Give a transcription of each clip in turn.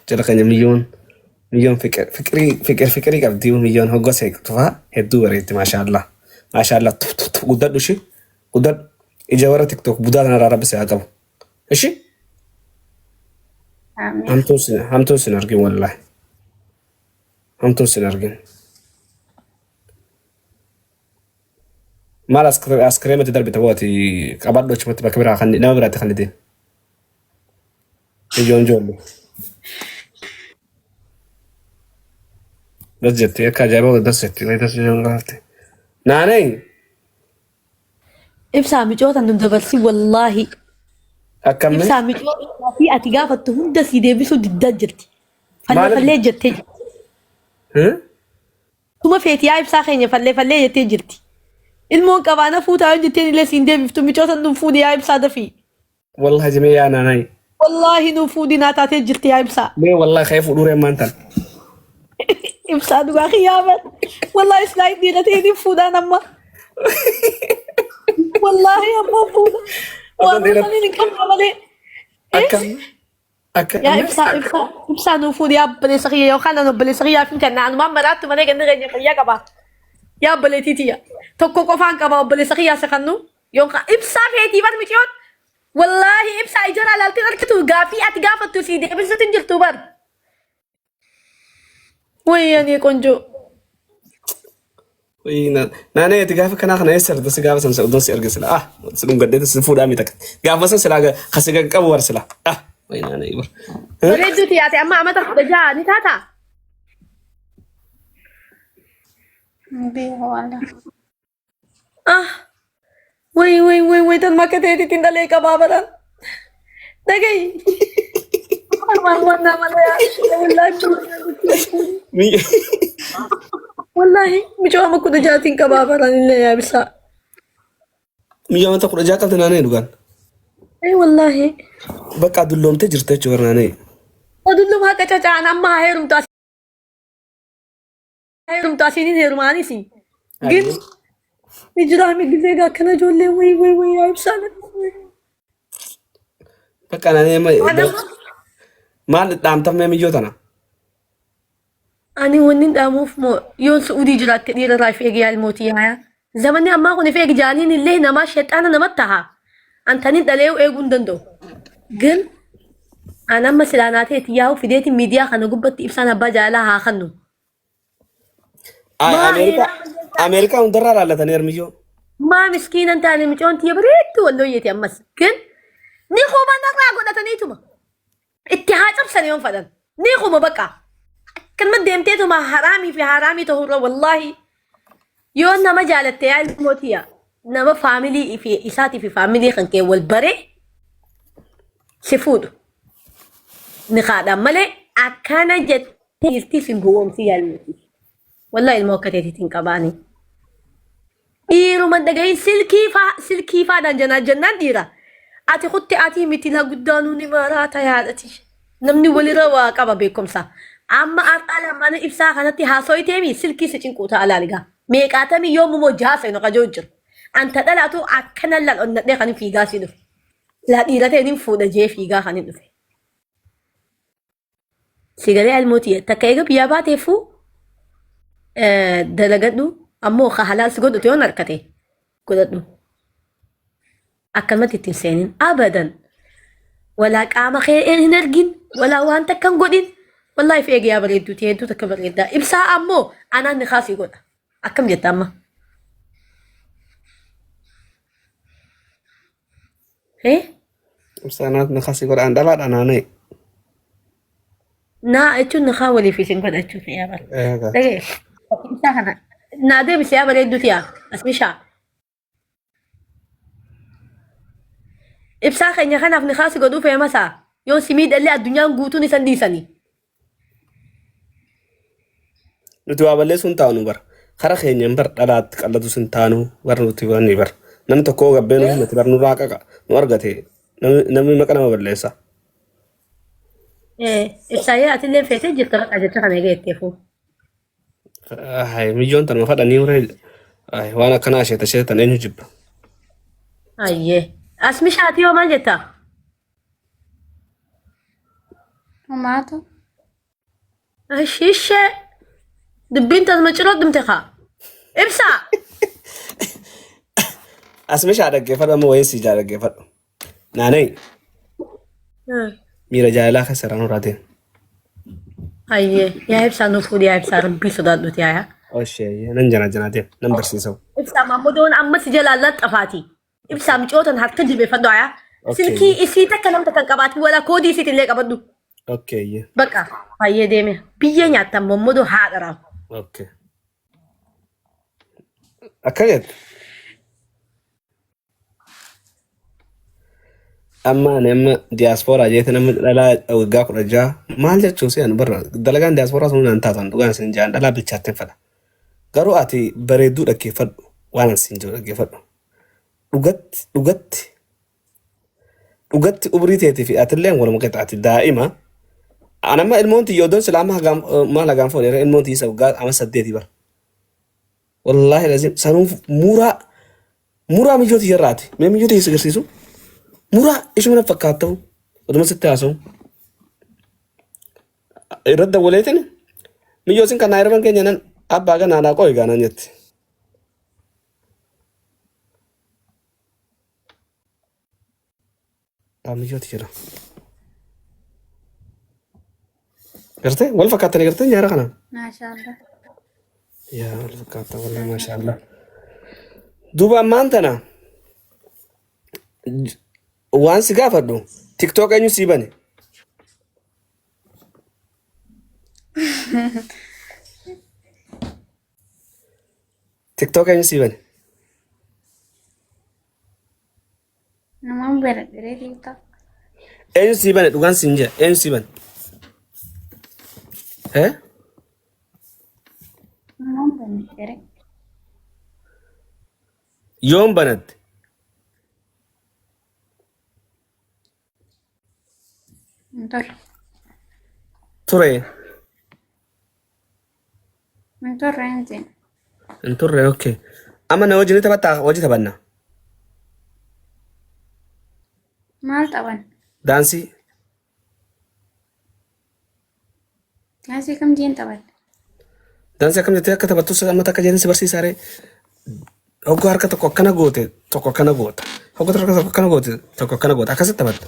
jala keenya milyoon fiqirii qabdi milyoon hoggosee tufaa hedduu bareetti maashaallah guddadhu shi guddadhu ija warra tiktok budaa kanarraa rabbise haa qabu ishi hamtuu sin argin wallahi hamtuu sin argin maal askireematti darbita booti qabadhu achumatti bakka biraa nama biraatti kan ideen milyoon joollu بس جتي كاجابه بس جتي ما يدرس جون قالتي ناني إبسامي جوتا ندبرسي والله أكمل إبسامي جوتا في أتجافة هندا سيدي بيسو دجرتي فلي جتي ها ثم في أتيا إبساخين فلي جتي جرتي المون كمان فوتا جتي اللي سيدي بيفتو جوتا نفودي يا إبسا دفي والله جميع ناني والله نفودي ناتاتي جرتي يا إبسا ليه والله خايف ودوري ما أنت إبسا دوغا خيابا والله إسلايد دي غتيني فودا نما والله يا أما فودا والله خليني كم عملي يا إبسا نفود يا بلي سخية يا خانا نبلي سخية فين كان نعنو ما مرات ما نيجي نغني خليا كبا يا بلي تيتيا توكو كوفان كبا بلي سخية سخنو يوم إبسا في تيبات مشيون والله إبسا إجرا لالتين كتو غافي أتغافة تسيدي إبسا تنجل توبر ويعني كونجو وين نانا تجافة كنا خنا يسر بس جافة سنسا ودون سير جسلا سلون قديت سنفود أمي تك جافة سنسلا خسيجا كابو ورسلا وين أنا يبر ريدو تياتي أما تاخد جا نتاتا بيهوالا وي تن ما كتيتي تندلي كبابا دقي والله مجوا ما كنت جاتين كبابا راني يا بسا ميجا ما تقول جاكل تناني دوغان اي والله بقى دلهم تجرت جورناني ودلهم هكا تاتا انا ما هيرم تاسينين هيرماني سي قل نجرا مي قزيقا كنا جولي وي يا بسا بقى أنا ما دام تم ميجو تنا أنا ونين داموف مو يون سعودي جرات كثير راي في أجيال الموتي هاي زماني أما كوني في أجيالين اللي نما شيطان أنا متها أنتني دليو إيجون دندو قل أنا مسلاناتي تياو في ديت الميديا خنو قبت إبسانا بجالها خنو أمريكا ودرر على تنير ميجو ما مسكين أنت أنا مجون تيا بريت ولا يتي أمس قل نيخو ما نقرأ قد تنيتما اتحاد أبسن يوم فدان نيخو ما بقى كان ما ديمتيتو ما حرامي في حرامي تهور والله يون نما جالت يا الموتيا نما فاميلي في إساتي في فاميلي خنكي والبري سفود نقادا ملي أكانا جت تيرتي في قوم سيا الموتي والله الموكتي تنكباني إيرو من دقاين سلكي فادان جنان ديرا أتي خطي أتي متلها قدانو نماراتا يادتي نمني ولي روا قبا بيكم سا أما أرقال من إبسا خانتي هاسوي تيمي سلكي سيچين قوتا علاليغا ميقاتمي يوم موجاسي نقا جوجر أنت دلاتو أكنا للأنت نخاني فيغا سيدو لا ديرتي نمفودا جي فيغا خاني دفي سيغالي الموتية تكايغا بياباتي فو دلغدو أمو خحلال سيغودو تيون نركتي قددو أكلمتي تنسينين أبدا ولا قام خير نرجين ولا وانت كان قدين والله في اجي ابريدو تيدو تكبريدا ابسا امو انا نخاسي قد اكم جت اما ايه ابسا انا نخاسي قد اندلا انا نا اتشو نخاولي في سن قد اتشو يا بر دغه ابسا انا نادي بس يا بريدو تيا اسمشا ابسا خنيا خنا في نخاسي قدو في مسا يوم سميد اللي الدنيا غوتوني سنديسني نتوابلي سنتانو بر خرا خينيم بر دلات قلدو سنتانو ور نتواني بر نم تكو غبينو نتبر نراقا نورغتي نم مكنا بليسا ابسا اللي فيتي جبت اجت خنا جيتيفو هاي مليون تن مفدا نيوري اي وانا كنا شيتا نينو جيب ايه اسمشاتي وما جتا وماتو الشيشة دبين تزمجرات دمتخا إبسا اسمش على الجفر ما ويسي على الجفر ناني ميرا جايلا خسرانو راتين أيه يا إبسا نفود يا إبسا ربي صداد دوت يا اوشي ننجنا جناتين نمبر سيسو إبسا ما مدون أما سجل لا تفاتي إبسا مجوتن حتى جيبي فدوعا أوكي. سلكي إسيتا كلام تكنكبات ولا كودي سيتي اللي قبضو اوكي بقى هاي ديمي بيجي نياتا ممدو حاضرا اوكي اكيد اما انا دياسبورا جيت انا لا وقاك رجا ما لجو سي انا برا دلغان دياسبورا سون انت تان دوغان سنجان دلا بيچاتن فدا غرو اتي بريدو دكي فد وانا سنجو دكي فد وقت ابريتي في اتلين ولا مقطعتي دائما انا ما المونت يودون سلامها ما لا غان فون المونت يسو قال اما سديتي بر والله لازم سنو مورا ميجوتي يراتي ما ميجوتي يسغسيسو مورا ايش من فكاتو ودما ستاسو يرد وليتني ميجوسين كان ايربن كنينن ابا غنا انا قوي غانا نيت ميجوتي يرا قرتي ولا فكاتني قرتي يا رخنا ما شاء الله يا ولا فكاتا والله ما شاء الله دوبا مانتنا وانس غافدو تيك توك اني سيبني تيك توك اني سيبني نمام بري TikTok اني سيبني دوغان سينجا اني سيبن ها نمام بري يوم بنت انطر تري انطر انزين انتر اوكي اما انا وجهي تبع وجهي تبعنا مال طبعا دانسي ناسي كم جين طبعا دانسي كم جتك كتبتو سما تك جنس برسي ساري هوكو harka tokko akkana goote tokko akkana goota hokko tokko akkana goote tokko akkana goota akkasitti taphata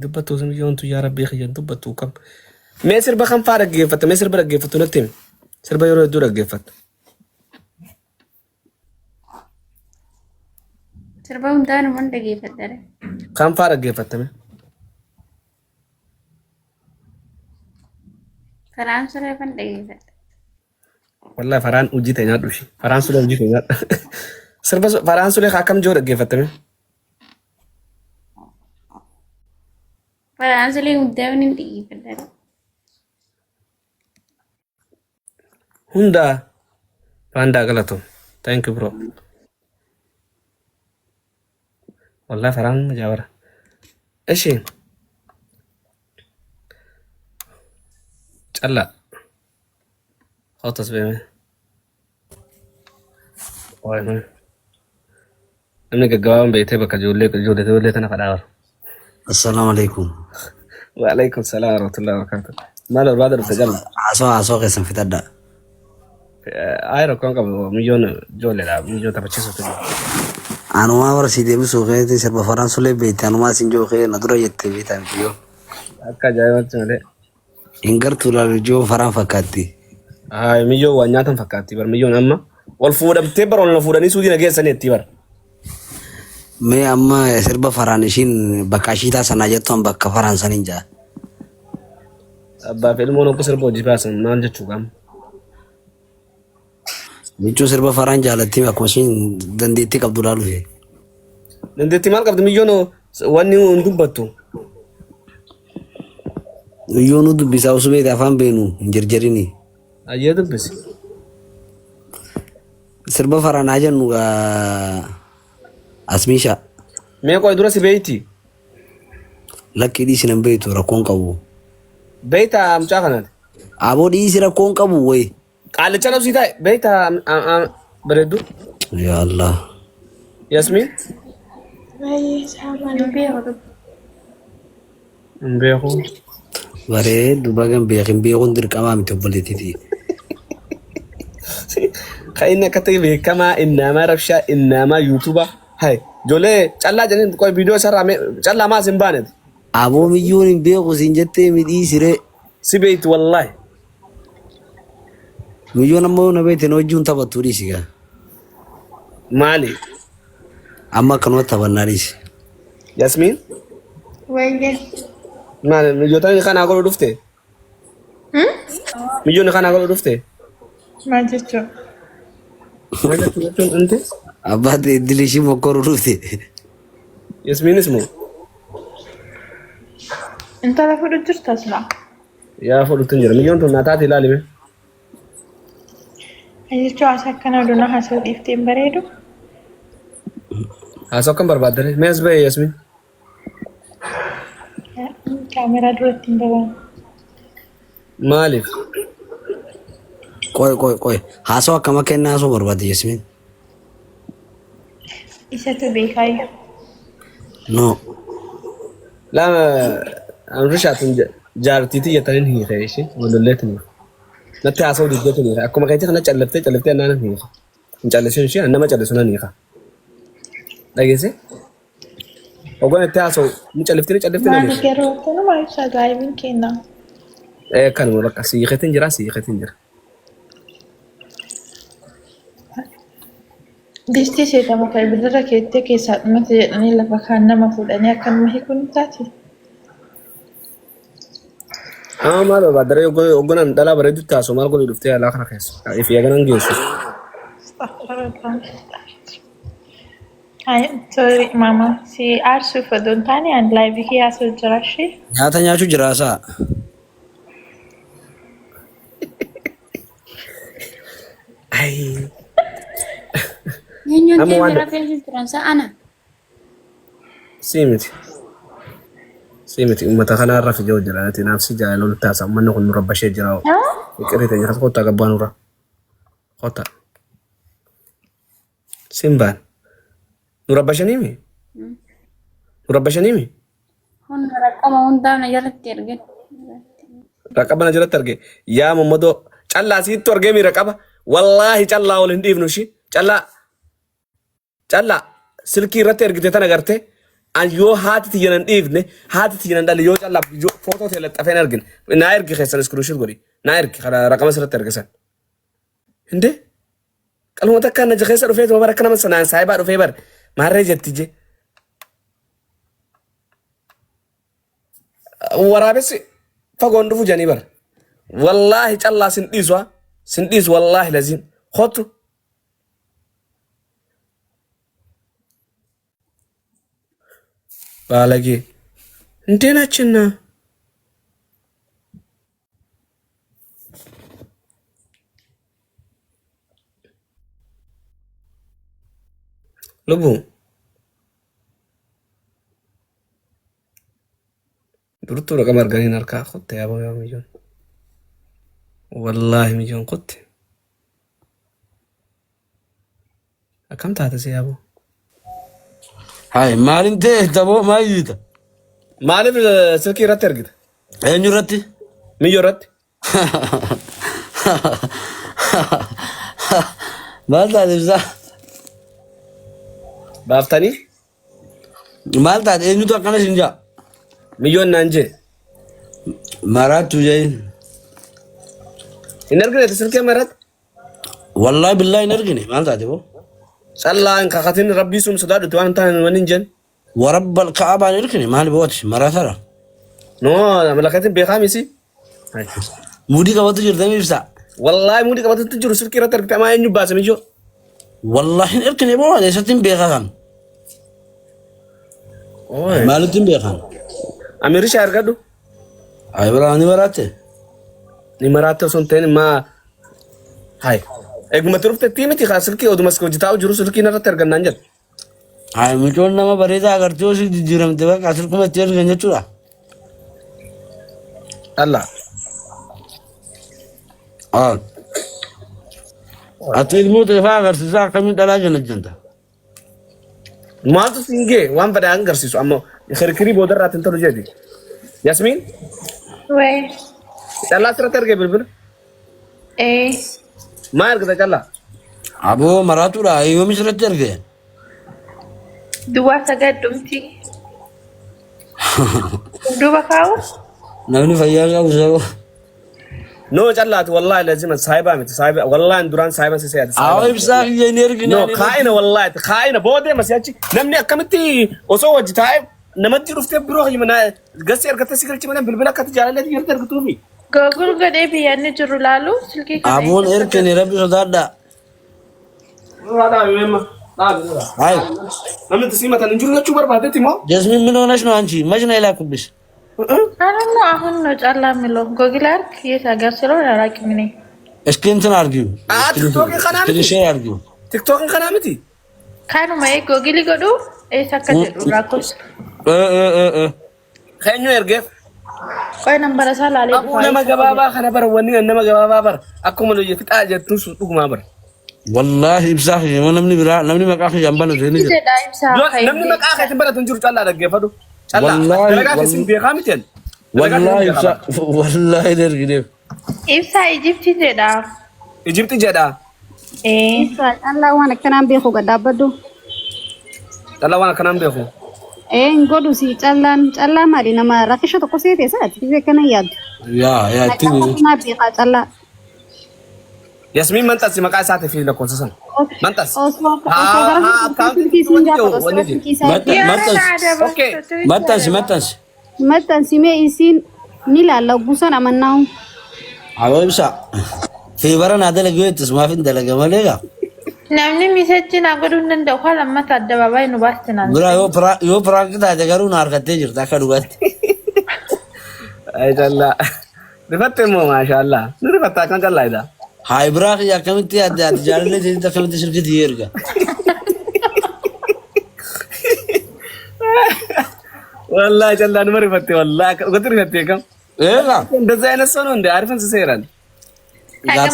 dubbattu sun yoontu yaa rabbii khiyyan dubbattu kam mee sirba kan faa dhaggeeffatta mee sirba dhaggeeffattu natti himi sirba yeroo hedduu dhaggeeffatta sirba hundaan man dhageeffadhare kan faa dhaggeeffattame karaan suree fan dhageeffadha wallahi faraan hojii ta'e nyaadhu ishee faraan sulee hojii ta'e nyaadha sirba faraan sulee akkam joo dhaggeeffattame karaan suree hundaan hin dhageeffadhare hunda panda galatu thank you bro wallahi farang jawara eshi challa khotas be me oy me amne gaggawan be te baka jolle tana fadawar السلام عليكم. wa alaikum salam wa rahmatullahi wa barakatuh malo brother tajalla عصا قسم في تدا. ayro kon kam milyon jolle la milyon tapachiso to أنا ما ورسي دي بسوقي تي سرب فرنسا لي بيت أنا ما سنجو خير ندرو يتي بيت أنا فيو. akka jaywat male إنكر تولا رجو فرن فكاتي. ay milyon wanyatan fakati bar milyon amma wal fuudam tebar wal fuudani sudi na gesan ettibar مي أما سرب فرنسين بكاشيتا سناجتهم بك فرنسا نينجا. abba filmo no kusir boji basan mal jechu gam بيجو سرب فرنسا لتي بكمشين دندي تيك عبد الله لوي. ndetti mal qabd milyon wani ndubatu يونو دو بيساو سبي دافان بينو جرجريني. ayed bes سرب فرنسا نوغا أسميشا. me ko dura si beiti لكي دي سنن بيتو ركون كابو. beita am chakanat أبو دي سيرا كون كابو وي. qal chana sita beita beredu Ya Allah. Yasmin? Mbeku. Bareedu bagan beekun dirqamaa miti obboleettiiti. Kainna katebe kama inama rabsha inama YouTuber. Hai. Jole challa janin koy video sarame challa ma simbanet. Aboo miyyuun hin beeku siin jettee midhii siree. Sibeit wallahi. Miyyuun ammoo na beekteen wajjuun taphattuu dhiisigaa. Mali. Amma akkanuma taphannaa dhiisi. Yasmin? Wayye. Mali mijotan kana godhu dhufte. Mijoon kana godhu dhufte. Maal jechuun? Maal jechuun ante? Abbaate idilishii mokkoruu dhufte. Yasminis moo? Intala fudhu jirtas laa. Yaa fudhutin jira. Mijoon tun naa taate ilaalime. Jechuun as akkana duna haasa'u dhiifteen bareedu. Haasa'u kan barbaaddare. Mees ba'e Yasmin? Kaameraa duratti hin babaanu. Maaliif? Qoy. Haasoo akkama kennaa haasoo barbaadde Yasmin. Isatu beekaayyuu. No. Lama amrishaatun jaartiitii jettaniin hiika ishee walolleetin. Natti haasa'u diddeetin hiika. Akkuma keetti kana callaftee annaan hiika. Hin callisin ishee nama callisu nan hiika. Dhageesse? Ogoon itti haasa'u ni calliftee nan hiika. Maali garuu akkanuma ibsa gaariin kennaa. Kanuma bakka siikatiin jira. Distii seetamu kan ibiddarra keettee keessaa dhumate jedhanii lafa kaan nama fuudhanii akkanuma hiikuun taati. Maal barbaaddare ogoonaan dhalaa bareedutti haasa'u maal godhu dhuftee alaa kana keessa. Ifi eeganan geessu. Sorry mama, si aarsuuf odoo hin taane an laayivii kee haasa'u jira ishee. Nyaata nyaachuu jiraasaa. Ay. Nyanyoon keenya rafeensi jiran sa'ana. Simiti ummata kanarra fijoo jira. Naafsi jaalala walitti haasa'u manni kun nurra bashee jira. Fiqirite jira kottaa gabbaa nurra. Kottaa. Simbaan. Nurra bashaniimi? Hunda rakkama hundaa na jalatti erge. Raqaba na jalatti arge. Yaa Mammadoo callaa siittu argee mi raqaba? Wallaahi callaa ol hin dhiifnu shi. Callaa silkii irratti ergite tan agarte. An yoo haati tiyyanan dhiifne haati tiyyanan dhali yoo callaa footoo ta'e laxxafeen argine. Naa ergi keessan iskruushit godhi. Naa ergi raqama sirratti ergisan. Hinde? Qaluma takkaan na keessa dhufee bara akka nama sanaan saayibaa dhufee bara. Maarree jetti je. Waraabessi fagoon dhufu janii bara. Wallaahi callaa sin dhiisu wallaahi laziin. Hotu. Baalagee. Ndeen achinna. Lubu. Durtuu raqama arganiin harkaa qotte yaaboo yaa mijoon. Wallaahi mijoon qotte. Akkam taate si yaaboo? Hai maalin ta'e taboo maal jiita? Maaliif silkii irratti ergite? Eenyu irratti? Miyyoo irratti? Maal taate ibsaa? Baaftanii? Maal taate eenyutu akkana siin jaa? Miyyoon naan jee. Maraattu jeen. Hin argineeti silkii amma irratti? Wallahi billahi hin argine maal taate boo? Callaa hin kakatin rabbii sun sodaadhutti waan hin taane waan hin jeen. Warabbal ka'abaa hin argine maali booti maraatara? Noo malakatiin beekaa misi. Mudii qabatu jirtanii ibsaa? Wallaahi mudii qabatutti jiru silkii irratti ergite amaa eenyu baase miyyoo? Wallahi hin argine boo eessatti hin beekaa kan? Maalitti hin beekan? Amirisha argadhu? Ayi biraa ni maraatte? Ni maraatte osoo hin ta'in maa. Hai. Eegumatti dhufte miti kaa silkii odumas hojjetaa jiru silkiin irratti argannaan jedha. Ayi micoon nama bareedaa agartee osoo jijjiiramte bakka silkumatti ergan jechuudha. Allah. Atiilmoo teefaa agarsiisaa akkamiin dhalaa jennajjanta. Maaltu singee waan fedhaa agarsiisu ammoo kirkirii boodarraatti hin tolu jeeti. Yasmiin Way. callaa asirratti argee bilbila. Maal argita callaa? Aboo maraatuudha yoomis irratti argee. Duwwaa sagadumti. Duuba kaa'u. Namni fayyaa qabu saboo. No callaati wallahi lazima saayibaa miti saayibaa wallahi duraan saayiba si seeyati. Awwa ibsaa kiyya hin ergine. No kaayina wallahi kaayina boodee masiyachi namni akkamitti osoo wajji taa'e namatti dhuftee biroo himana gassi argattee si galchi mana bilbila akkatti jaalallee yeroo argatuufi. Googul godhee biyyaanni jiru laalu silkii kana. Aboon erkene rabbi sodaadha. Hai. Namni tasii mataan hin jiru jechuu barbaadetti moo? Jasmin min ሆነሽ ነው አንቺ? መች ነው የላኩብሽ? አሁን አሁን ነው ጫላ የሚለው ጎግል አርክ የት ሀገር ስለሆነ አላውቅም እኔ። እስኪ እንትን አድርጊው። ቲክቶክን ከና miti? ትንሽ ሼር አድርጊው። ቲክቶክን ከና miti? ካኑማ ጎግል ጎዱ ኤሳከ ጀዱ ራኮስ ከእኙ ኤርጌፍ ቆይ ነምበረ ሳላሌ አቡ ነመ ገባባ ከነ በር ወኒ ነመ ገባባ በር አኩመ ነው የፍጣ ጀቱን ሱጡ ጉማ በር والله ibsaa kiyya namni biraa namni maqaa kiyya hin banatu inni jira. ጀዳ ኢምሳ namni maqaa keetiin baratu hin jiru callaa dhaggeeffadhu. Wallahi, dalagaa keessin beekaa miti. والله ibsaa والله ergideef. ኢምሳ ኢጂፕቲ ጀዳ Ijipti jedha. Allah waan akkanaan beeku gadhaabbadhu. Callaa waan akkanaan beeku. Godhu si callaan maali nama rakkisha tokko seete isaati biyya kana yaaddu. yaa tini. Akkasumas beekaa callaa. Yasmiin manxasi maqaa isaatii fi lakkoofsa sana. Manxas. Maxxansi mee isiin ni laalla guusan amannaa'u. Awwa ibsaa. Fi bara naa dalagee ittis maaf hin dalaga malee gaa. namni misechi na godhuu danda'u kan lammata addabaabaayii nu baastinaan. Biraa yoo piraanki taate garuu na harkattee jirta akka dhugaatti. Ay callaa. Rifatte immoo maashaallah. Ni rifattaa kan callaa idhaa. Haa biraa kiyya akkamitti adda adda jaalallee ta'etti akkamitti sirkitti erga. Wallahi callaa numa rifatte wallahi gotti rifattee kam. Eegaa. እንደዚህ አይነት ሰው ነው እንደ አሪፍን ሲሰራል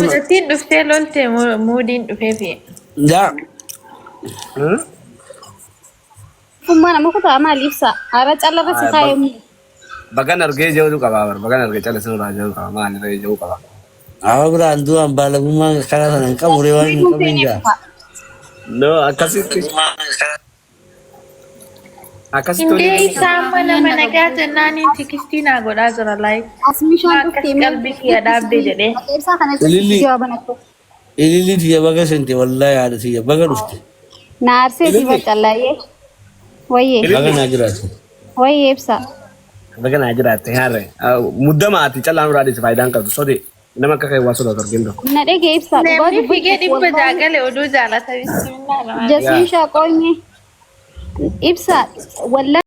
Mudattiin dhuftee lolte muudiin dhufee fi. Yaa. Kummaa nama kutaa maaliif sa'a? Haala callarra si kaayemu. bagan argee jiru qaba bar bagan argee cala sunu raajuu qaba maal irra jiru qaba Awwa biraan du'an baalagummaa karaa sana hin qabu reewwan hin qabin jaa. no akkasitti Indee isaa mana nagaa jennaaniin tikistii naa godhaa jira laayif. Asmishaan Akkas qalbii kiyya dhaabdee jedhee. Ibsaa kana keessatti jawaabanatu. Ililli tiyya baga sente wallahi haadha tiyya baga dhufte. Naarsee diba callaayee. Wayyee. Baga naa jiraatu. Wayyee ibsaa. bagan ajiraatte harre muddamaati callaan biraadis faayidaan qabdu sode nama akka kai wasu da torgindo Na dhagee ibsaa. Namni figee dhibba jaagale oduu jaalata bismillah. Jasmiin shaaqoonye. Ibsaa wallaa.